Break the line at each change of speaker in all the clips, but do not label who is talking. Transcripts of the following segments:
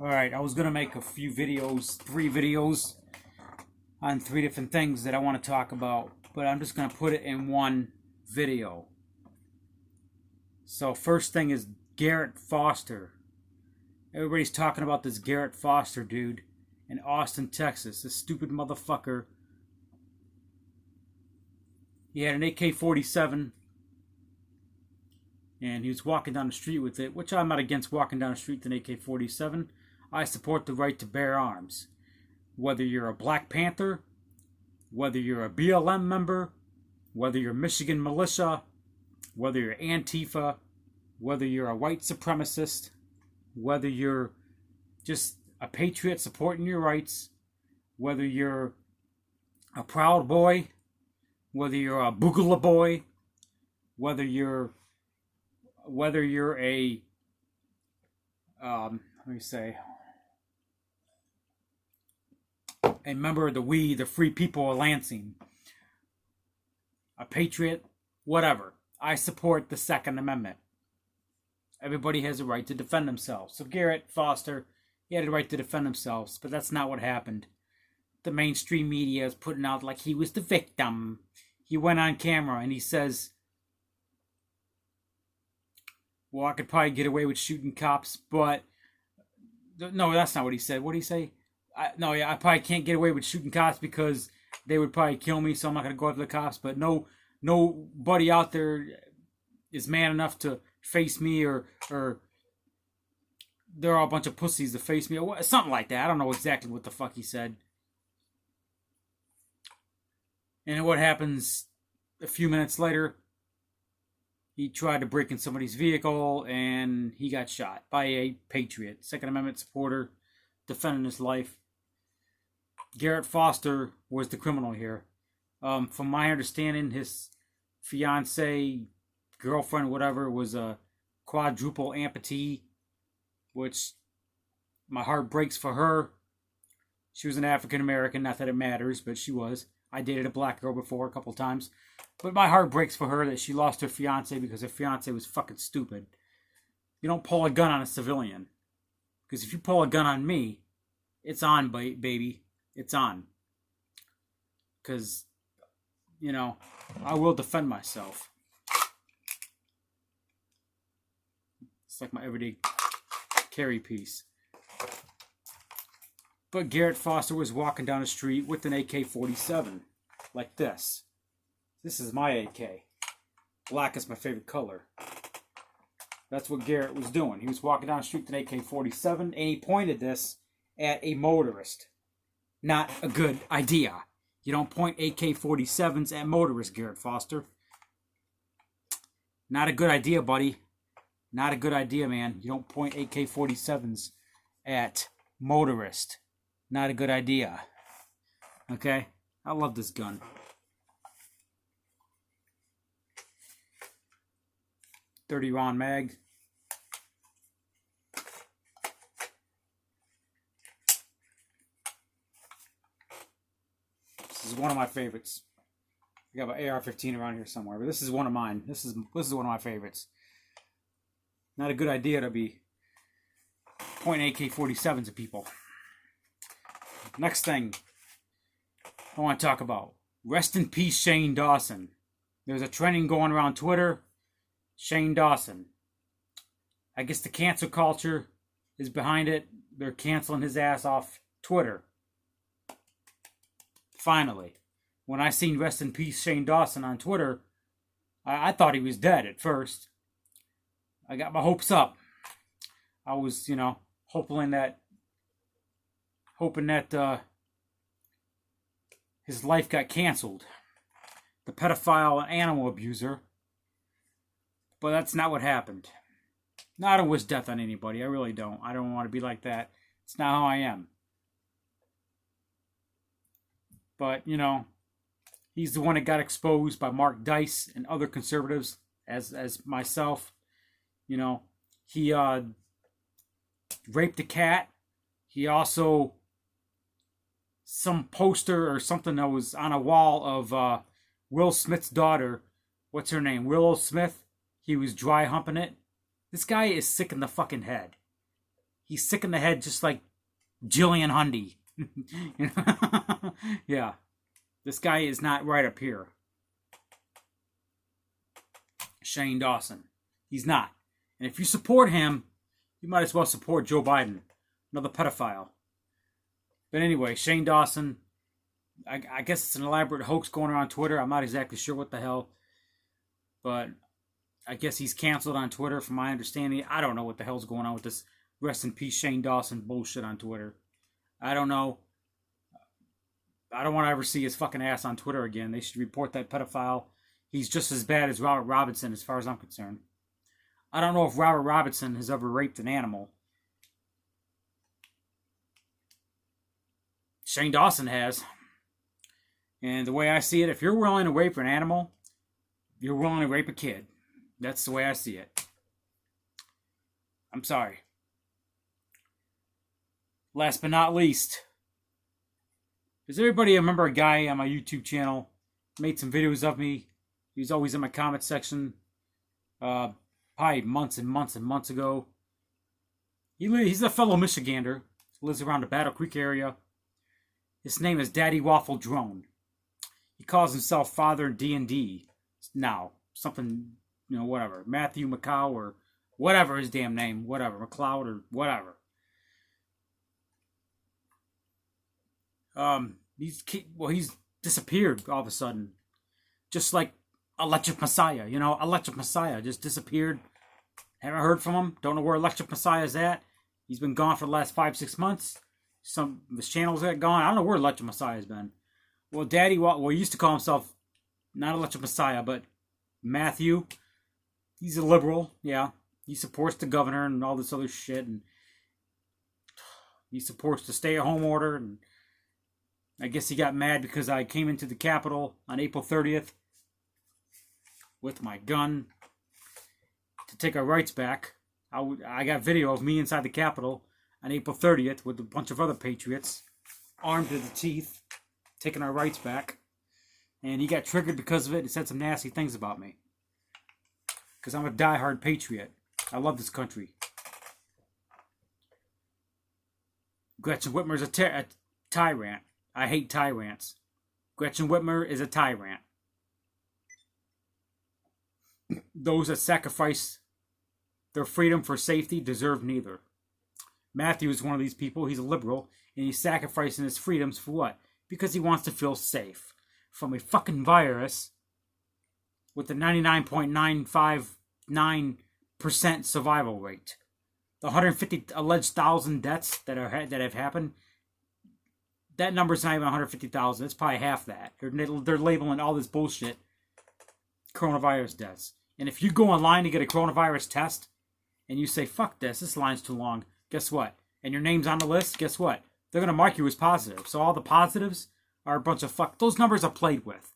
Alright, I was going to make a few videos, 3 videos on 3 different things that I want to talk about, but I'm just going to put it in one video. So first thing is Garret Foster. Everybody's talking about this Garret Foster dude in Austin, Texas. This stupid motherfucker. He had an AK-47 and he was walking down the street with it, which I'm not against walking down the street with an AK-47. I support the right to bear arms. Whether you're a Black Panther, whether you're a BLM member, whether you're Michigan militia, whether you're Antifa, whether you're a white supremacist, whether you're just a patriot supporting your rights, whether you're a Proud Boy, whether you're a Boogala Boy, whether you're a a member of the Free People of Lansing, a patriot, whatever. I support the Second Amendment. Everybody has a right to defend themselves. So Garret Foster, he had a right to defend themselves, but that's not what happened. The mainstream media is putting out like he was the victim. He went on camera and he says, well, I could probably get away with shooting cops, but... No, that's not what he said. What did he say? I probably can't get away with shooting cops because they would probably kill me, so I'm not going to go after the cops. But nobody out there is man enough to face me, or they're all a bunch of pussies to face me, or something like that. I don't know exactly what the fuck he said. And what happens a few minutes later? He tried to break in somebody's vehicle and he got shot by a patriot, Second Amendment supporter, defending his life. Garret Foster was the criminal here. From my understanding, his fiance, girlfriend, whatever, was a quadruple amputee, which my heart breaks for her. She was an African American, not that it matters, but she was. I dated a black girl before a couple times. But my heart breaks for her that she lost her fiance because her fiance was fucking stupid. You don't pull a gun on a civilian. Because if you pull a gun on me, it's on, baby. It's on. Because, I will defend myself. It's like my everyday carry piece. But Garret Foster was walking down the street with an AK-47. Like this. This is my AK. Black is my favorite color. That's what Garret was doing. He was walking down the street with an AK-47, and he pointed this at a motorist. Not a good idea. You don't point AK-47s at motorists, Garret Foster. Not a good idea, buddy. Not a good idea, man. You don't point AK-47s at motorists. Not a good idea. Okay? I love this gun. .30 round mag. This is one of my favorites. I got an AR-15 around here somewhere, but this is one of mine. This is one of my favorites. Not a good idea to be pointing AK-47s at people. Next thing I want to talk about. Rest in peace, Shane Dawson. There's a trending going around Twitter. Shane Dawson. I guess the cancel culture is behind it. They're canceling his ass off Twitter. Finally. When I seen Rest in Peace Shane Dawson on Twitter, I thought he was dead at first. I got my hopes up. I was, hoping that his life got canceled. The pedophile and animal abuser. But that's not what happened. No, I don't wish death on anybody. I really don't. I don't want to be like that. It's not how I am. But, he's the one that got exposed by Mark Dice and other conservatives as myself. He raped a cat. He also, some poster or something that was on a wall of Will Smith's daughter. What's her name? Willow Smith. He was dry humping it. This guy is sick in the fucking head. He's sick in the head, just like Jillian Hundy. You know? Yeah. This guy is not right up here. Shane Dawson. He's not. And if you support him, you might as well support Joe Biden, another pedophile. But anyway, Shane Dawson, I guess it's an elaborate hoax going around Twitter. I'm not exactly sure what the hell. But I guess he's canceled on Twitter from my understanding. I don't know what the hell's going on with this rest in peace Shane Dawson bullshit on Twitter. I don't know. I don't want to ever see his fucking ass on Twitter again. They should report that pedophile. He's just as bad as Robert Robinson as far as I'm concerned. I don't know if Robert Robinson has ever raped an animal. Shane Dawson has. And the way I see it, if you're willing to rape an animal, you're willing to rape a kid. That's the way I see it. I'm sorry. Last but not least, does everybody remember a guy on my YouTube channel? Made some videos of me. He was always in my comment section. Probably months and months and months ago. He's a fellow Michigander. Lives around the Battle Creek area. His name is Daddy Waffle Drone. He calls himself Father D&D now. Something, whatever. Matthew McCow or whatever his damn name. Whatever. McLeod or whatever. He's disappeared all of a sudden. Just like Electric Messiah. Electric Messiah just disappeared. Haven't heard from him. Don't know where Electric Messiah is at. He's been gone for the last 5-6 months. Some of his channels are gone. I don't know where Electric Messiah has been. Well, he used to call himself not Electric Messiah, but Matthew. He's a liberal, yeah. He supports the governor and all this other shit, and he supports the stay-at-home order, and I guess he got mad because I came into the Capitol on April 30th with my gun to take our rights back. I got video of me inside the Capitol on April 30th with a bunch of other patriots armed to the teeth, taking our rights back. And he got triggered because of it and said some nasty things about me. Because I'm a diehard patriot. I love this country. Gretchen Whitmer is a tyrant. I hate tyrants. Gretchen Whitmer is a tyrant. Those that sacrifice their freedom for safety deserve neither. Matthew is one of these people. He's a liberal, and he's sacrificing his freedoms for what? Because he wants to feel safe from a fucking virus with a 99.959% survival rate. The 150 alleged thousand deaths that have happened, that number's not even 150,000. It's probably half that. They're labeling all this bullshit coronavirus deaths. And if you go online to get a coronavirus test and you say, fuck this line's too long, guess what? And your name's on the list, guess what? They're going to mark you as positive. So all the positives are a bunch of fuck. Those numbers are played with.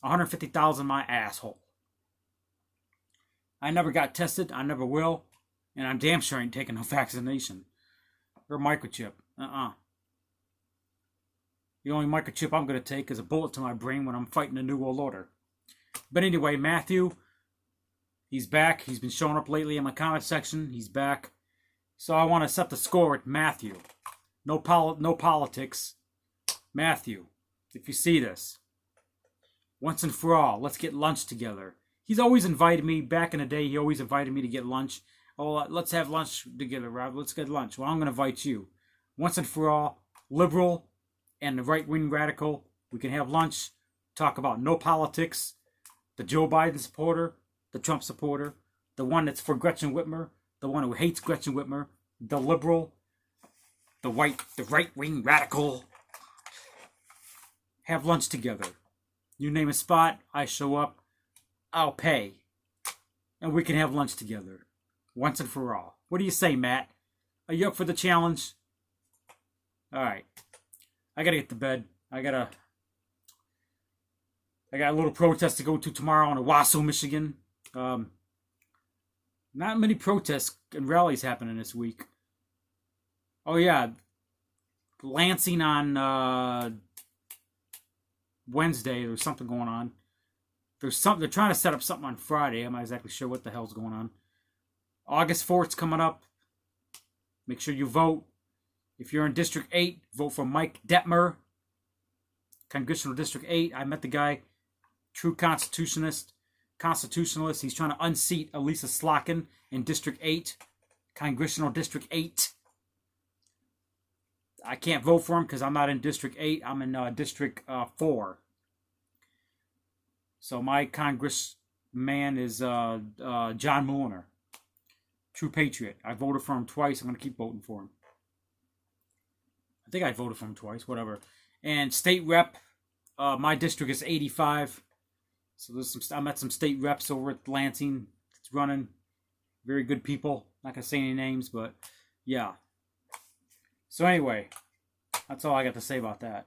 150,000, my asshole. I never got tested. I never will. And I'm damn sure ain't taking no vaccination. Or microchip. The only microchip I'm going to take is a bullet to my brain when I'm fighting the New World Order. But anyway, Matthew, he's back. He's been showing up lately in my comment section. He's back. So I want to set the score with Matthew. No politics. Matthew, if you see this, once and for all, let's get lunch together. He's always invited me. Back in the day, he always invited me to get lunch. Oh, let's have lunch together, Rob. Let's get lunch. Well, I'm going to invite you. Once and for all, liberal and the right-wing radical, we can have lunch, talk about no politics, the Joe Biden supporter, the Trump supporter, the one that's for Gretchen Whitmer, the one who hates Gretchen Whitmer, the liberal, the right-wing radical. Have lunch together. You name a spot, I show up, I'll pay. And we can have lunch together. Once and for all. What do you say, Matt? Are you up for the challenge? Alright. I gotta get to bed. I got a little protest to go to tomorrow in Waffle, Michigan. Not many protests and rallies happening this week. Oh yeah, Lansing on Wednesday. There's something going on. They're trying to set up something on Friday. I'm not exactly sure what the hell's going on. August 4th's coming up. Make sure you vote. If you're in District 8, vote for Mike Detmer, Congressional District 8. I met the guy, true constitutionalist. He's trying to unseat Elisa Slotkin in District 8, Congressional District 8. I can't vote for him because I'm not in District 8. I'm in District 4. So my congressman is John Mulliner, true patriot. I voted for him twice. I'm going to keep voting for him. I think I voted for him twice, whatever. And state rep, my district is 85. So I met some state reps over at Lansing. It's running. Very good people. Not going to say any names, but yeah. So anyway, that's all I got to say about that.